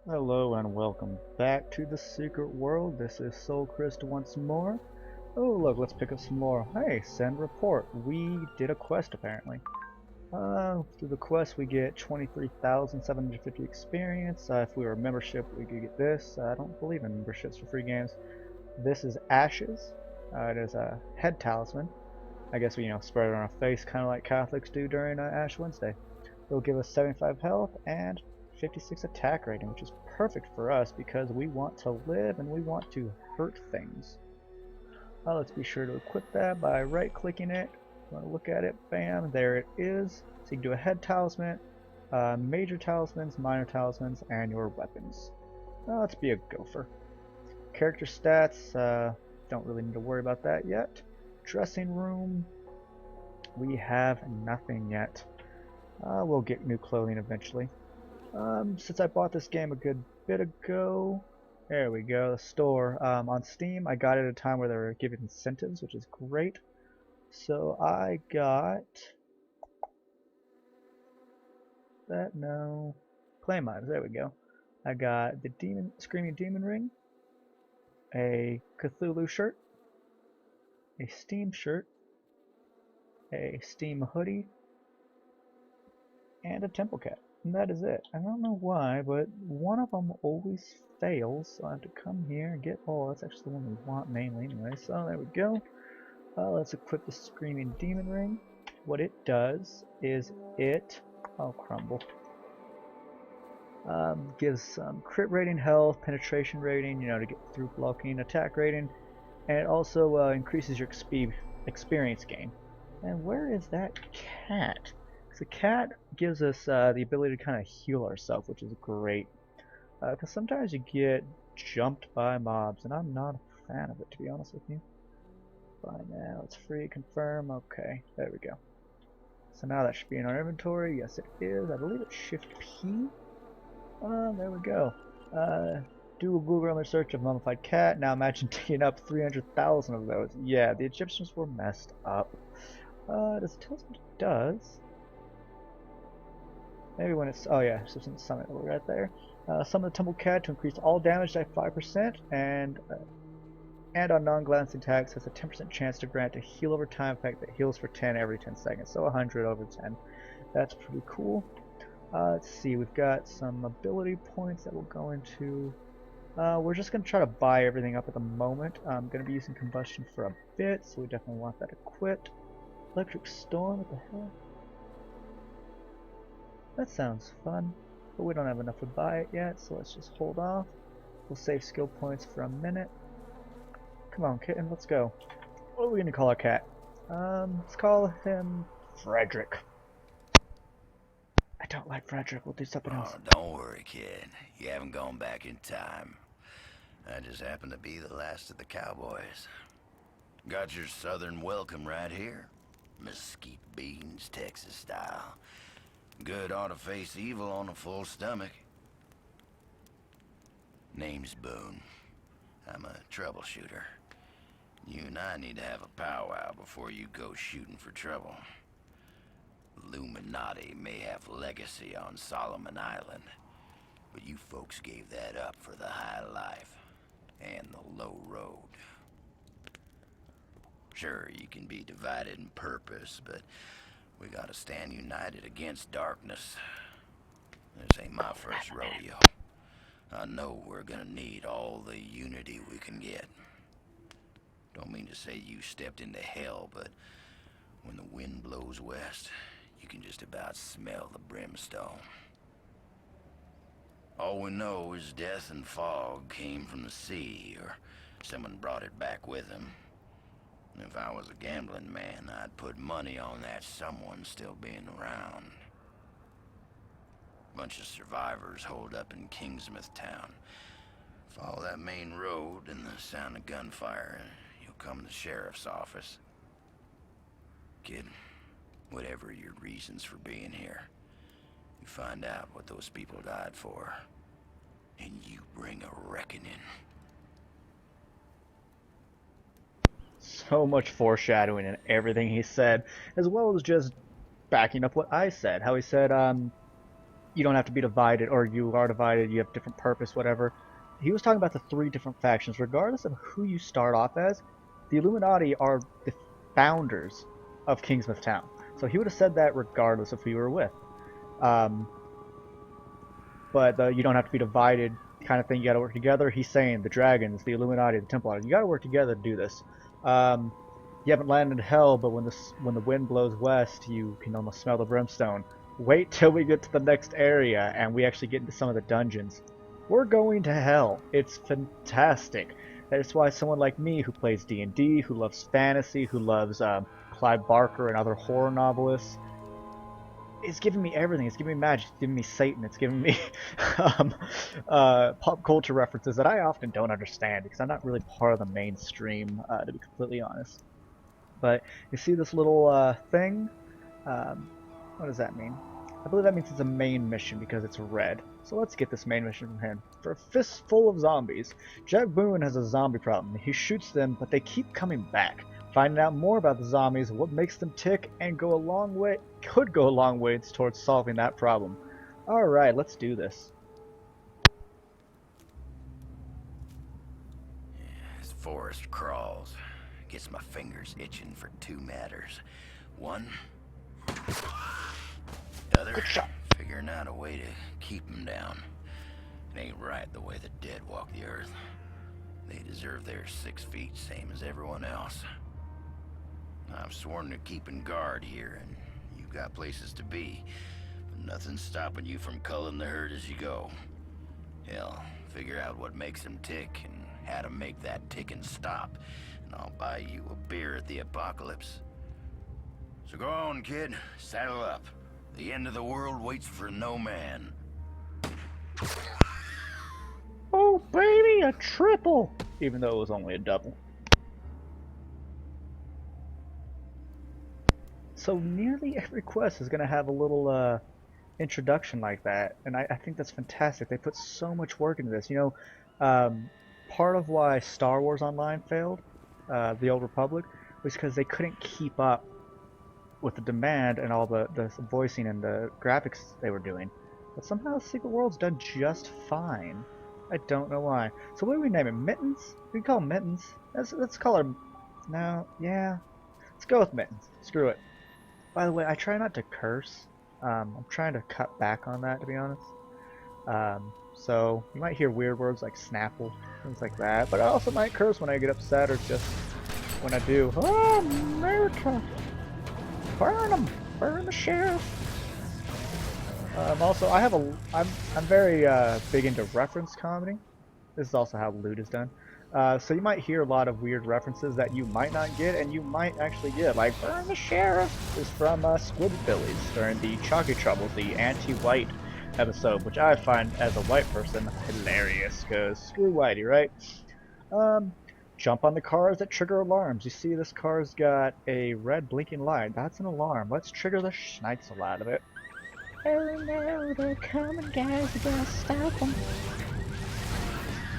Hello and welcome back to the secret world. This is Soul Christ once more. Oh look, let's pick up some more. Hey, send report. We did a quest apparently. Through the quest we get 23,750 experience. If we were a membership we could get this. I don't believe in memberships for free games. This is Ashes. It is a head talisman. I guess we spread it on our face kind of like Catholics do during Ash Wednesday. It'll give us 75 health and 56 attack rating, which is perfect for us because we want to live and we want to hurt things. Let's be sure to equip that by right clicking it. Want to look at it, bam, there it is. So you can do a head talisman, major talismans, minor talismans, and your weapons. Let's be a gopher. Character stats, don't really need to worry about that yet. Dressing room, we have nothing yet. We'll get new clothing eventually. Since I bought this game a good bit ago, there we go, the store. On Steam, I got it at a time where they were giving incentives, which is great. So I got that, no, claim items, there we go. I got the Screaming Demon Ring, a Cthulhu shirt, a Steam shirt, a Steam hoodie, and a Temple Cap. And that is it. I don't know why, but one of them always fails, so I have to come here and get... Oh, that's actually the one we want mainly anyway, so there we go. Let's equip the Screaming Demon Ring. What it does is it... Oh, crumble. Gives some crit rating, health, penetration rating, to get through blocking, attack rating, and it also increases your experience gain. And where is that cat? The cat gives us the ability to kind of heal ourselves, which is great. Because sometimes you get jumped by mobs, and I'm not a fan of it, to be honest with you. Buy now, it's free, confirm, okay, there we go. So now that should be in our inventory, yes it is, I believe it's Shift P. There we go. Do a Google image search of mummified cat, now imagine digging up 300,000 of those. Yeah, the Egyptians were messed up. Does it tell us what it does? Maybe when it's... Oh yeah, so since summon right there. Summon the Tumble Cat to increase all damage by 5%, and on non-glancing attacks has a 10% chance to grant a heal over time effect that heals for 10 every 10 seconds, so 100 over 10. That's pretty cool. Let's see, we've got some ability points that we'll go into. We're just going to try to buy everything up at the moment. I'm going to be using combustion for a bit, so we definitely want that equipped. Electric Storm, what the hell? That sounds fun, but we don't have enough to buy it yet, so let's just hold off. We'll save skill points for a minute. Come on, kitten, let's go. What are we gonna call our cat? Let's call him Frederick. I don't like Frederick, we'll do something else. Oh, don't worry, kid. You haven't gone back in time. I just happen to be the last of the cowboys. Got your southern welcome right here. Mesquite beans, Texas style. Good ought to face evil on a full stomach. Name's Boone. I'm a troubleshooter. You and I need to have a powwow before you go shooting for trouble. Illuminati may have legacy on Solomon Island, but you folks gave that up for the high life and the low road. Sure, you can be divided in purpose, but we gotta stand united against darkness. This ain't my first rodeo. I know we're gonna need all the unity we can get. Don't mean to say you stepped into hell, but when the wind blows west, you can just about smell the brimstone. All we know is death and fog came from the sea, or someone brought it back with them. If I was a gambling man, I'd put money on that someone still being around. Bunch of survivors holed up in Kingsmouth town. Follow that main road and the sound of gunfire, and you'll come to the sheriff's office. Kid, whatever your reasons for being here, you find out what those people died for, and you bring a reckoning. So much foreshadowing in everything he said, as well as just backing up what I said. How he said, you don't have to be divided, or you are divided, you have different purpose, whatever. He was talking about the three different factions. Regardless of who you start off as, the Illuminati are the founders of Kingsmouth Town. So he would have said that regardless of who you were with. Um, but you don't have to be divided kind of thing. You got to work together. He's saying the dragons, the Illuminati, the Templars, you got to work together to do this. You haven't landed in hell, but when the wind blows west, you can almost smell the brimstone. Wait till we get to the next area and we actually get into some of the dungeons. We're going to hell. It's fantastic. That's why someone like me who plays D&D, who loves fantasy, who loves Clive Barker and other horror novelists, it's giving me everything. It's giving me magic. It's giving me Satan. It's giving me pop culture references that I often don't understand because I'm not really part of the mainstream, to be completely honest. But you see this little thing? What does that mean? I believe that means it's a main mission because it's red. So let's get this main mission from him. For a fistful of zombies, Jack Boone has a zombie problem. He shoots them, but they keep coming back. Finding out more about the zombies, what makes them tick, and could go a long way towards solving that problem. Alright, let's do this. This forest crawls. Gets my fingers itching for two matters. One, the other, Good shot. figuring out a way to keep them down. It ain't right the way the dead walk the earth. They deserve their 6 feet, same as everyone else. I've sworn to keeping guard here, and you've got places to be. But nothing's stopping you from culling the herd as you go. Hell, figure out what makes them tick and how to make that ticking stop, and I'll buy you a beer at the apocalypse. So go on, kid. Saddle up. The end of the world waits for no man. Oh, baby, a triple! Even though it was only a double. So nearly every quest is going to have a little introduction like that, and I think that's fantastic. They put so much work into this. You know, part of why Star Wars Online failed, the Old Republic, was because they couldn't keep up with the demand and all the voicing and the graphics they were doing. But somehow Secret World's done just fine. I don't know why. So what do we name it? Mittens? We can call him Mittens. Let's call her... No, yeah. Let's go with Mittens. Screw it. By the way, I try not to curse. I'm trying to cut back on that, to be honest. So you might hear weird words like Snapple, things like that. But I also might curse when I get upset or just when I do. Oh, America! Burn them! Burn the sheriff! Also, I'm very big into reference comedy. This is also how loot is done. So you might hear a lot of weird references that you might not get, and you might actually get. Like, Burn the Sheriff is from Squidbillies during the Chalky Troubles, the anti-white episode, which I find, as a white person, hilarious, because screw whitey, right? Jump on the cars that trigger alarms. You see this car's got a red blinking light. That's an alarm. Let's trigger the schneitzel out of it. Oh no, they're coming, guys. We gotta stop them.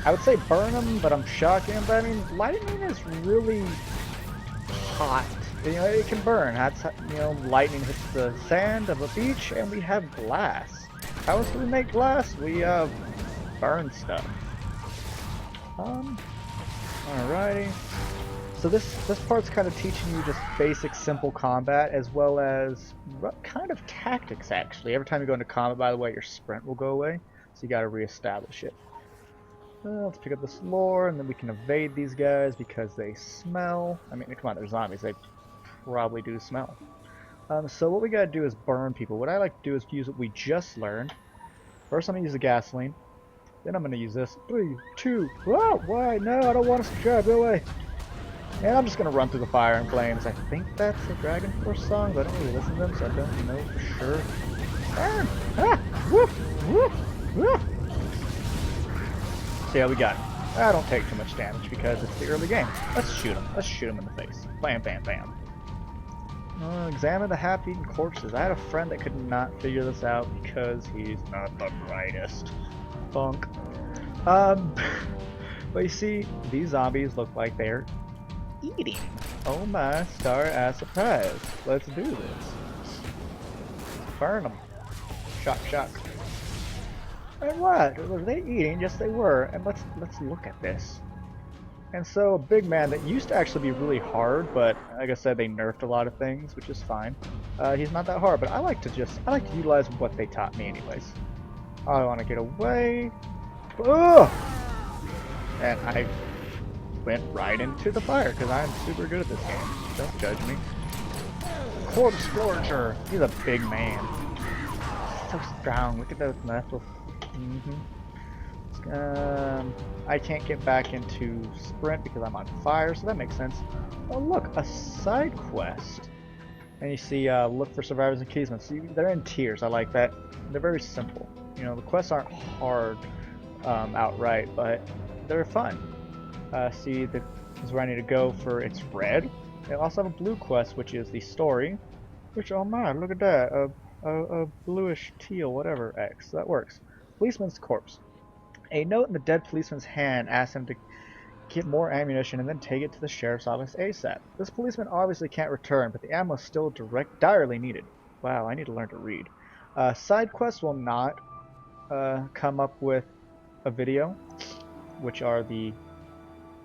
I would say burn them, but I'm shocking. But I mean, lightning is really hot. You know, it can burn. That's how, you know, lightning hits the sand of a beach, and we have glass. How else do we make glass? We burn stuff. Alrighty. So this part's kind of teaching you just basic, simple combat, as well as kind of tactics, actually. Every time you go into combat, by the way, your sprint will go away, so you got to reestablish it. Let's pick up this lore, and then we can evade these guys because they smell. I mean, come on, they're zombies. They probably do smell. So what we got to do is burn people. What I like to do is use what we just learned. First, I'm going to use the gasoline. Then I'm going to use this. 3, 2, whoa, why? No, I don't want us to drive. Go away. And I'm just going to run through the fire and flames. I think that's a Dragon Force song, but I don't really listen to them, so I don't know for sure. Burn! Ah! Woof! Woof! Woof! So yeah, we got him. I don't take too much damage because it's the early game. Let's shoot him. Let's shoot him in the face. Bam, bam, bam. Examine the half-eaten corpses. I had a friend that could not figure this out because he's not the brightest. Funk. But you see, these zombies look like they're eating. Oh my star-ass surprise. Let's do this. Burn them. Shock, shock. And what? Were they eating? Yes, they were. And let's look at this. And so a big man that used to actually be really hard, but like I said, they nerfed a lot of things, which is fine. He's not that hard, but I like to utilize what they taught me anyways. I want to get away. Ugh! And I went right into the fire because I'm super good at this game. Don't judge me. Corpse Scorcher. He's a big man. So strong. Look at those muscles. I can't get back into sprint because I'm on fire, so that makes sense. Oh look, a side quest. And you see, look for survivors in Kingsmouth. See, they're in tiers. I like that. They're very simple. You know, the quests aren't hard outright, but they're fun. See, this is where I need to go for it's red. They also have a blue quest, which is the story. Which, oh my, look at that. A bluish teal, whatever, X. That works. Policeman's corpse. A note in the dead policeman's hand asks him to get more ammunition and then take it to the sheriff's office ASAP. This policeman obviously can't return, but the ammo is still direly needed. Wow, I need to learn to read. Side quests will not come up with a video, which are the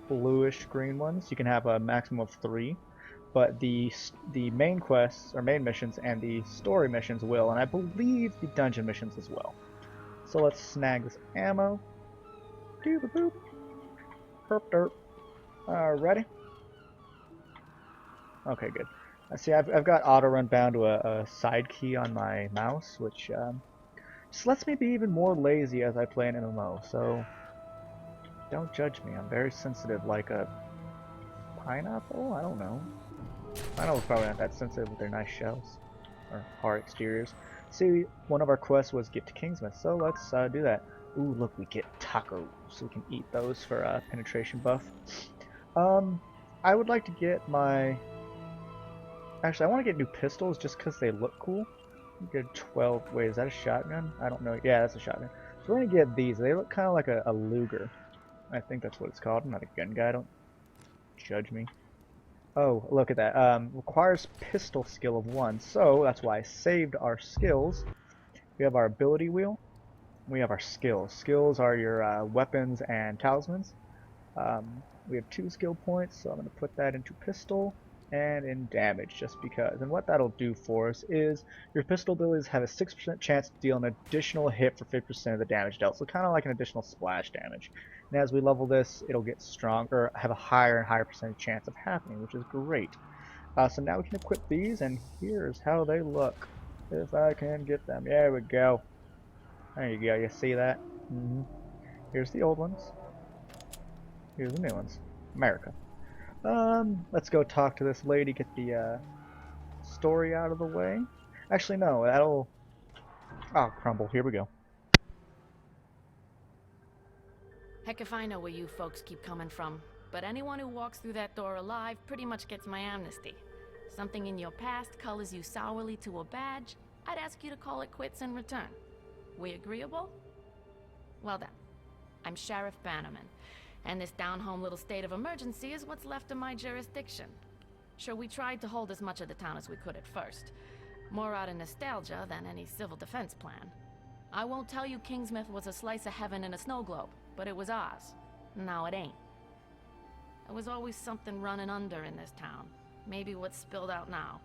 bluish green ones. You can have a maximum of 3, but the main quests or main missions and the story missions will, and I believe the dungeon missions as well. So let's snag this ammo. Doop boop. Herp derp. Ready? Okay, good. See, I've got auto run bound to a side key on my mouse, which just lets me be even more lazy as I play an MMO. So don't judge me. I'm very sensitive, like a pineapple. I don't know. Pineapple's probably not that sensitive with their nice shells or hard exteriors. See, one of our quests was get to Kingsmouth, so let's do that. Ooh, look, we get tacos, so we can eat those for penetration buff. I would like to get my... Actually, I want to get new pistols just because they look cool. Get 12... Wait, is that a shotgun? I don't know. Yeah, that's a shotgun. So we're going to get these. They look kind of like a Luger. I think that's what it's called. I'm not a gun guy. Don't judge me. Oh, look at that. Requires pistol skill of 1. So that's why I saved our skills. We have our ability wheel. We have our skills. Skills are your weapons and talismans. We have 2 skill points, so I'm going to put that into pistol and in damage just because. And what that'll do for us is your pistol abilities have a 6% chance to deal an additional hit for 50% of the damage dealt. So kind of like an additional splash damage. And as we level this, it'll get stronger, have a higher and higher percentage chance of happening, which is great. So now we can equip these, and here's how they look. If I can get them. There we go. There you go. You see that? Here's the old ones. Here's the new ones. America. Let's go talk to this lady, get the story out of the way. Actually, no, that'll... Oh, crumble. Here we go. Heck if I know where you folks keep coming from, but anyone who walks through that door alive pretty much gets my amnesty. Something in your past colors you sourly to a badge, I'd ask you to call it quits in return. We agreeable? Well then, I'm Sheriff Bannerman, and this down-home little state of emergency is what's left of my jurisdiction. Sure, we tried to hold as much of the town as we could at first. More out of nostalgia than any civil defense plan. I won't tell you Kingsmouth was a slice of heaven in a snow globe, but it was ours. Now it ain't. There was always something running under in this town. Maybe what's spilled out now.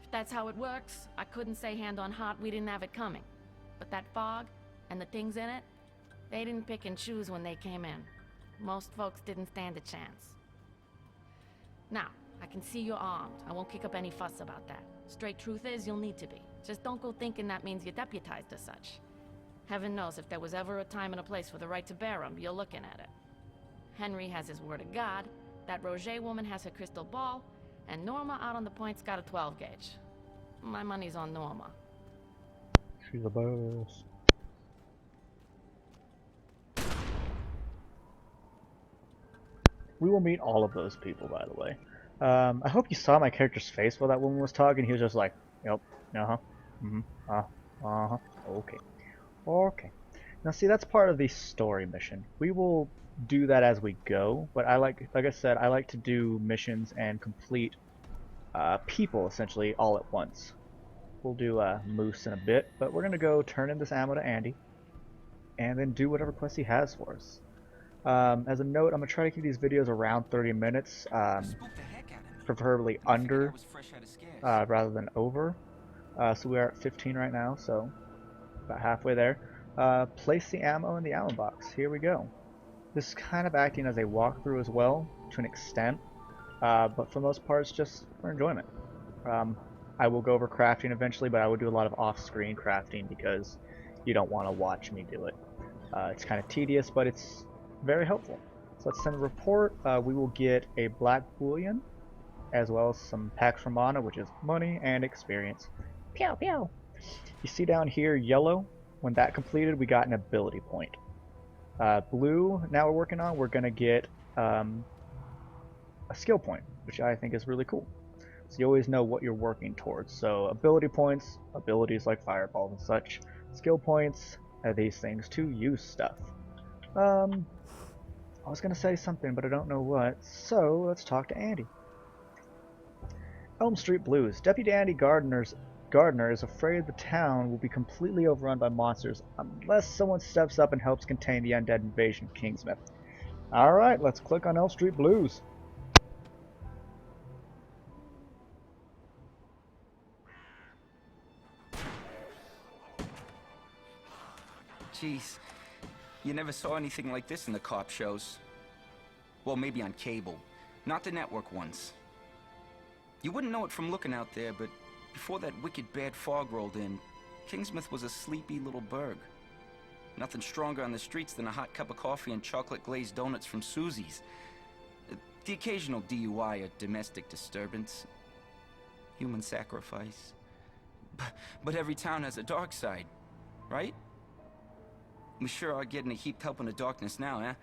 If that's how it works, I couldn't say hand on heart we didn't have it coming. But that fog, and the things in it, they didn't pick and choose when they came in. Most folks didn't stand a chance. Now, I can see you're armed. I won't kick up any fuss about that. Straight truth is, you'll need to be. Just don't go thinking that means you're deputized as such. Heaven knows if there was ever a time and a place for the right to bear 'em, you're looking at it. Henry has his word of God, that Roger woman has her crystal ball, and Norma out on the point's got a 12 gauge. My money's on Norma. She's a boss. We will meet all of those people, by the way. I hope you saw my character's face while that woman was talking. He was just like, yep, uh-huh, uh-huh, okay. Okay. Now see, that's part of the story mission. We will do that as we go, but like I said, I like to do missions and complete people, essentially, all at once. We'll do Moose in a bit, but we're going to go turn in this ammo to Andy. and then do whatever quest he has for us. As a note, I'm going to try to keep these videos around 30 minutes, preferably under rather than over. So we are at 15 right now, so about halfway there. Place the ammo in the ammo box. Here we go. This is kind of acting as a walkthrough as well, to an extent, but for the most part it's just for enjoyment. I will go over crafting eventually, but I will do a lot of off-screen crafting because you don't want to watch me do it. It's kind of tedious, but it's very helpful. So let's send a report. We will get a black bullion, as well as some packs from mana, which is money and experience. Pew pew! You see down here yellow? When that completed, we got an ability point. Blue, now we're working on, we're going to get a skill point, which I think is really cool. So you always know what you're working towards. So ability points, abilities like fireballs and such. Skill points are these things to use stuff. I was going to say something, but I don't know what. So let's talk to Andy. Elm Street Blues. Deputy Andy Gardner is afraid the town will be completely overrun by monsters unless someone steps up and helps contain the undead invasion of Kingsmouth. Alright, let's click on Elm Street Blues. Jeez, you never saw anything like this in the cop shows. Well, maybe on cable, not the network ones. You wouldn't know it from looking out there, but before that wicked bad fog rolled in, Kingsmouth was a sleepy little burg. Nothing stronger on the streets than a hot cup of coffee and chocolate-glazed donuts from Susie's. The occasional DUI or domestic disturbance. Human sacrifice. But every town has a dark side, right? We sure are getting a heaped help in the darkness now, eh?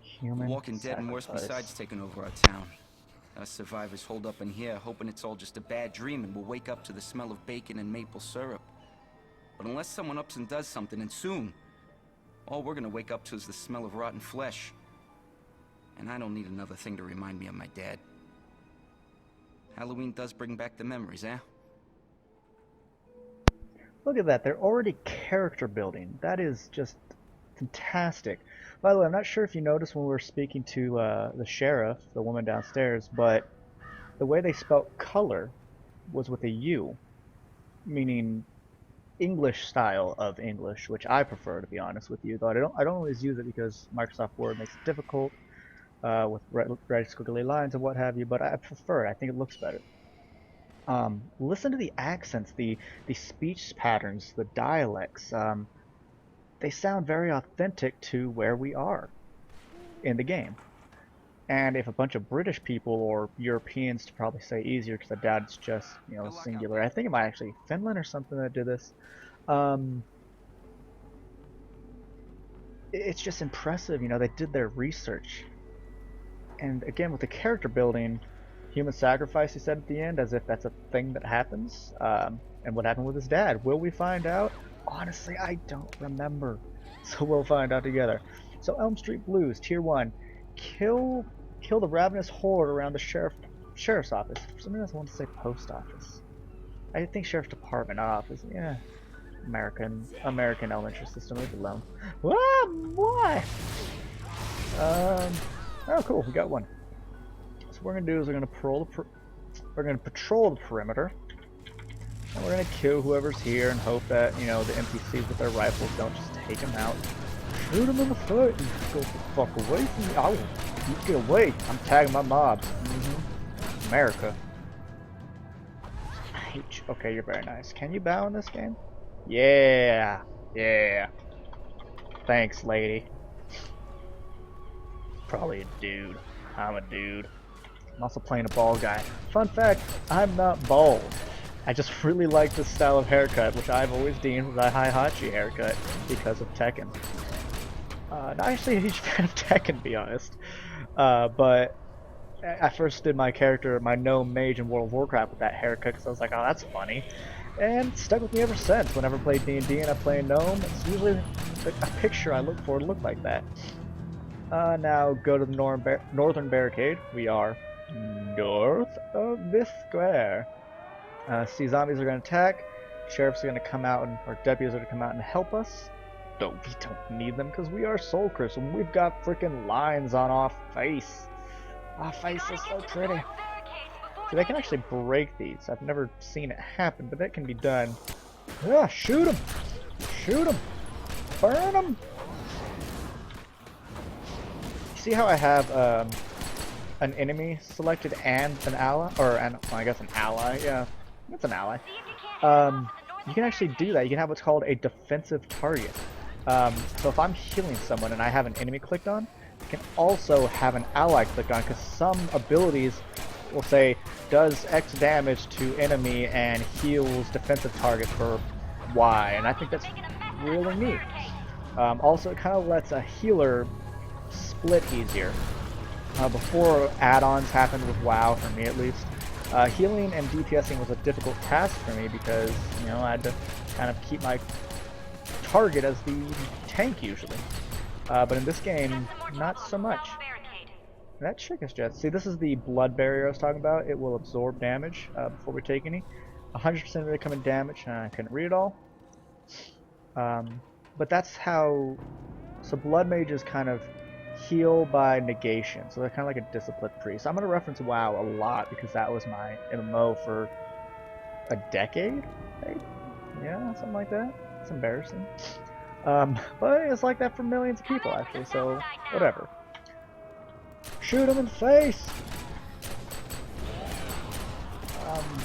Human Walking dead and worse sacrifice. besides taking over our town. Us survivors hold up in here, hoping it's all just a bad dream and we'll wake up to the smell of bacon and maple syrup. But unless someone ups and does something, and soon, all we're gonna wake up to is the smell of rotten flesh. And I don't need another thing to remind me of my dad. Halloween does bring back the memories, eh? Look at that, they're already character building. That is just fantastic. By the way, I'm not sure if you noticed when we were speaking to the sheriff, the woman downstairs, but the way they spelt color was with a U, meaning English style of English, which I prefer, to be honest with you. Though I don't always use it because Microsoft Word makes it difficult with red squiggly lines and what have you. But I prefer it. I think it looks better. Listen to the accents, the speech patterns, the dialects. They sound very authentic to where we are in the game. And if a bunch of British people or Europeans, to probably say easier because I doubt it's just, you know, singular. I think it might actually Finland or something that did this. It's just impressive, you know, they did their research. And again, with the character building, human sacrifice, he said at the end, as if that's a thing that happens. And what happened with his dad? Will we find out? Honestly, I don't remember. So we'll find out together. So Elm Street Blues, Tier 1. Kill the ravenous horde around the sheriff's office. For some reason I want to say post office. I think sheriff's department office. Yeah. American elementary system, leave it alone. Why? Oh cool, we got one. So what we're gonna do is we're gonna patrol the perimeter. And we're gonna kill whoever's here and hope that, you know, the NPCs with their rifles don't just take them out. Shoot them in the foot and go the fuck away from me. Ow, you get away. I'm tagging my mobs. America. I hate you. Okay, you're very nice. Can you bow in this game? Yeah. Yeah. Thanks, lady. Probably a dude. I'm a dude. I'm also playing a bald guy. Fun fact, I'm not bald. I just really like this style of haircut, which I've always deemed the Hihachi haircut because of Tekken. Not actually a huge fan of Tekken, to be honest. But I first did my character, my gnome mage in World of Warcraft with that haircut because I was like, oh, that's funny. And it's stuck with me ever since. Whenever I play D&D and I play a gnome, it's usually a picture I look for to look like that. Now go to the northern barricade. We are north of this square. See, zombies are going to attack. Sheriffs are going to come out, or deputies are going to come out and help us. No, we don't need them because we are Soul Crystal and we've got freaking lines on our face. Our face is so pretty. So they can actually break these. I've never seen it happen, but that can be done. Yeah, shoot them! Shoot them! Burn them! See how I have an enemy selected and an ally? Or, well, I guess an ally, yeah. It's an ally. You can actually do that. You can have what's called a defensive target. So if I'm healing someone and I have an enemy clicked on, I can also have an ally clicked on, because some abilities will say does X damage to enemy and heals defensive target for Y, and I think that's really neat. Also, it kind of lets a healer split easier. Before add-ons happened with WoW, for me at least, healing and DPSing was a difficult task for me because, you know, I had to kind of keep my target as the tank usually. But in this game, not so much. That chick is just... See, this is the blood barrier I was talking about. It will absorb damage before we take any. 100% of it coming damage, and I couldn't read it all. But that's how... So blood mages kind of heal by negation. So they're kind of like a disciplined priest. I'm going to reference WoW a lot because that was my MMO for a decade, maybe? Yeah, something like that. It's embarrassing. But it's like that for millions of people, actually, so whatever. Shoot him in the face!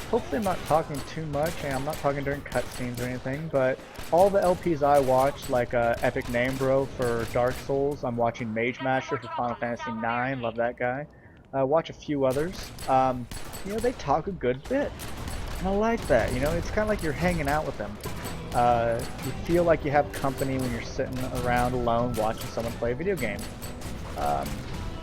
Hopefully I'm not talking too much, and I'm not talking during cutscenes or anything, but all the LPs I watch, like Epic Name Bro for Dark Souls, I'm watching Mage Master for Final Fantasy IX, love that guy. Watch a few others. You know, they talk a good bit. And I like that, you know, it's kind of like you're hanging out with them. You feel like you have company when you're sitting around alone watching someone play a video game.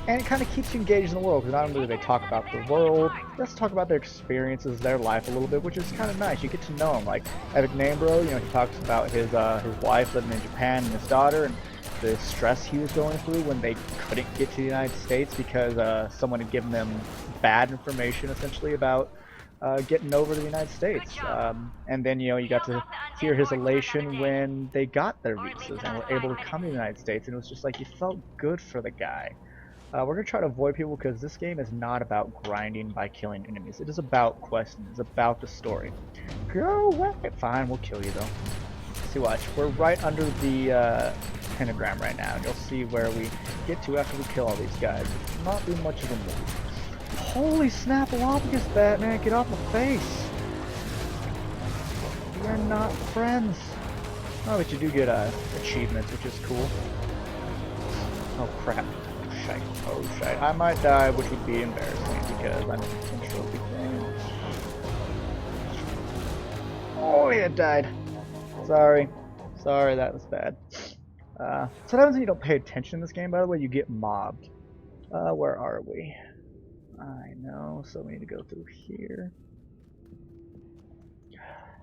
And it kind of keeps you engaged in the world, because not only do they talk about the world, they also talk about their experiences, their life a little bit, which is kind of nice. You get to know them. Like Epic Name Bro, you know, he talks about his wife living in Japan and his daughter, and the stress he was going through when they couldn't get to the United States because someone had given them bad information, essentially, about getting over to the United States. And then, you know, you got to hear his elation when they got their visas and were able to come to the United States, and it was just like, you felt good for the guy. We're going to try to avoid people because this game is not about grinding by killing enemies. It is about questing. It's about the story. Go away! Fine, we'll kill you though. See, watch. We're right under the pentagram right now. You'll see where we get to after we kill all these guys. It's not be much of a move. Holy snap-a-lopicus, Batman! Get off my face! We are not friends. Oh, but you do get achievements, which is cool. Oh crap. Shite. Oh shite. I might die, which would be embarrassing because I'm in trophy thing. Oh, yeah, died. Sorry. Sorry, that was bad. So what happens when you don't pay attention in this game, by the way? You get mobbed. Where are we? I know, so we need to go through here.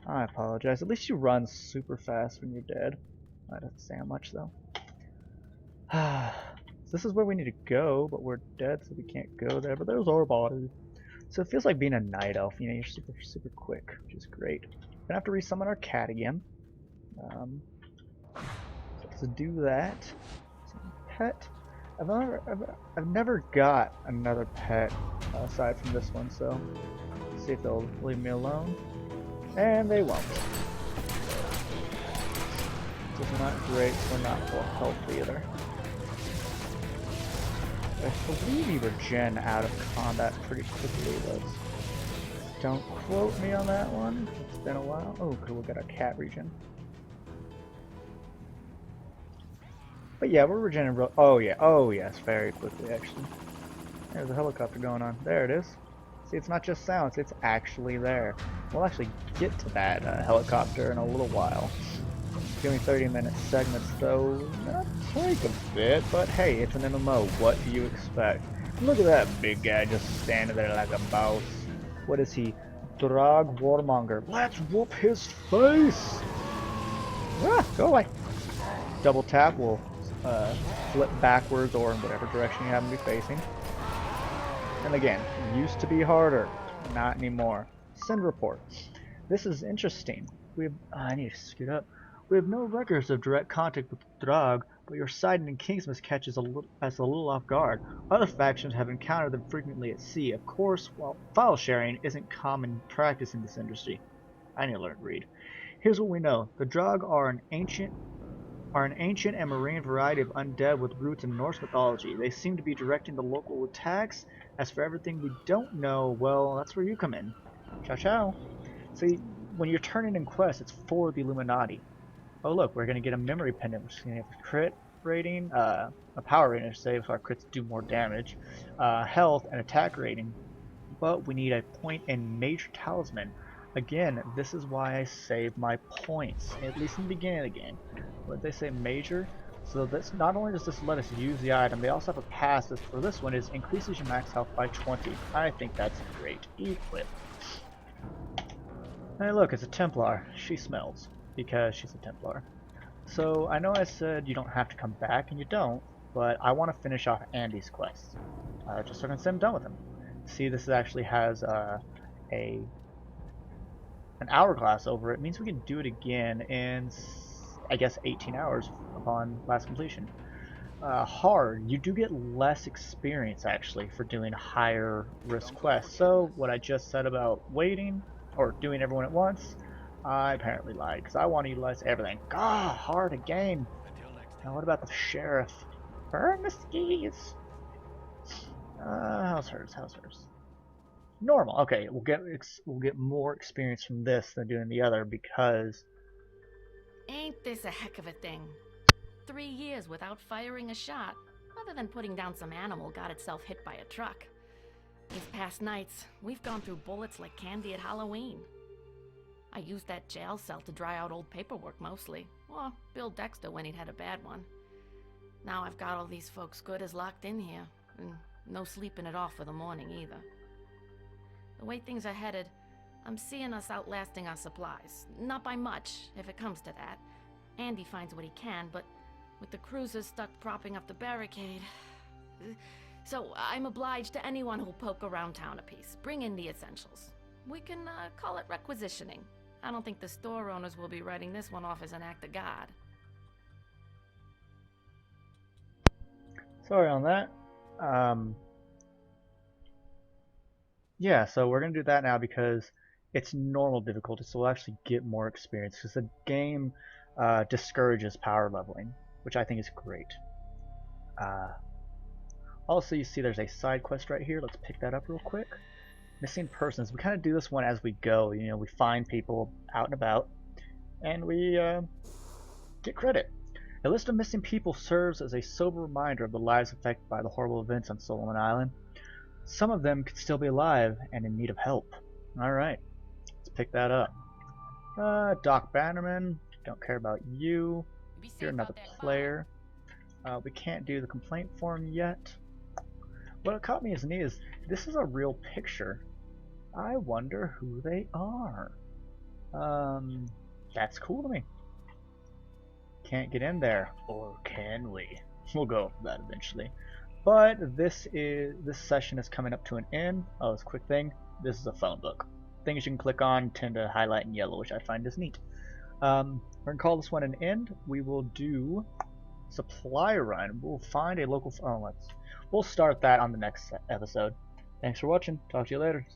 I apologize. At least you run super fast when you're dead. I don't say how much, though. So this is where we need to go, but we're dead, so we can't go there. But there's our body. So it feels like being a night elf. You know, you're super, super quick, which is great. Gonna have to resummon our cat again. So let's do that. Pet. I've never got another pet aside from this one, so let's see if they'll leave me alone. And they won't. This is not great. We're not full health either. I believe you regen out of combat pretty quickly, but don't quote me on that one. It's been a while. Oh, cool, we'll get our cat regen. But yeah, we're regenerating real... Oh yes, very quickly actually. There's a helicopter going on. There it is. See, it's not just sounds, it's actually there. We'll actually get to that helicopter in a little while. Give me 30-minute segments, though. Not take a bit, but hey, it's an MMO. What do you expect? Look at that big guy just standing there like a boss. What is he? Drag Warmonger. Let's whoop his face! Ah, go away. Double tap will flip backwards or in whatever direction you happen to be facing. And again, used to be harder. Not anymore. Send report. This is interesting. I need to scoot up. We have no records of direct contact with the Drog, but your sighting in Kingsmouth catches us a little off guard. Other factions have encountered them frequently at sea. Of course, while file sharing isn't common practice in this industry. I need to learn to read. Here's what we know. The Drog are an ancient and marine variety of undead with roots in Norse mythology. They seem to be directing the local attacks. As for everything we don't know, well, that's where you come in. Ciao ciao. See, when you're turning in quests, it's for the Illuminati. Oh look, we're gonna get a memory pendant, which is gonna have a crit rating, a power rating to save so our crits do more damage, health and attack rating. But we need a point in Major Talisman. Again, this is why I save my points, at least in the beginning of the game. What they say, Major? So this not only does this let us use the item, they also have a pass that for this one is increases your max health by 20. I think that's great. Equip. Hey look, it's a Templar. She smells, because she's a Templar. So I know I said you don't have to come back, and you don't, but I want to finish off Andy's quest. Just so I can say I'm done with him. See, this actually has an hourglass over it. It means we can do it again in, I guess, 18 hours upon last completion. Hard, you do get less experience actually for doing higher risk quests. So what I just said about waiting or doing everyone at once, I apparently lied because I want to utilize everything. Ah, hard again. Now what about the sheriff? Burn the skis. How's hers? How's hers? Normal. Okay, we'll get more experience from this than doing the other because. Ain't this a heck of a thing? 3 years without firing a shot, other than putting down some animal got itself hit by a truck. These past nights, we've gone through bullets like candy at Halloween. I used that jail cell to dry out old paperwork mostly, or Bill Dexter when he'd had a bad one. Now I've got all these folks good as locked in here, and no sleeping it off for the morning either. The way things are headed, I'm seeing us outlasting our supplies. Not by much, if it comes to that. Andy finds what he can, but with the cruisers stuck propping up the barricade. So I'm obliged to anyone who'll poke around town a piece. Bring in the essentials. We can call it requisitioning. I don't think the store owners will be writing this one off as an act of God. Sorry on that. Yeah, so we're going to do that now because it's normal difficulty, so we'll actually get more experience because the game discourages power leveling, which I think is great. Also, you see there's a side quest right here. Let's pick that up real quick. Missing persons. We kind of do this one as we go. You know, we find people out and about, and we get credit. A list of missing people serves as a sober reminder of the lives affected by the horrible events on Solomon Island. Some of them could still be alive and in need of help. Alright, let's pick that up. Doc Bannerman, don't care about you. You're another player. We can't do the complaint form yet. What caught me as neat is this is a real picture. I wonder who they are. That's cool to me. Can't get in there, or can we? We'll go over that eventually. But this session is coming up to an end. Oh, it's a quick thing. This is a phone book. Things you can click on tend to highlight in yellow, which I find is neat. We're gonna call this one an end. We will do supply run. We'll find a local. We'll start that on the next episode. Thanks for watching. Talk to you later.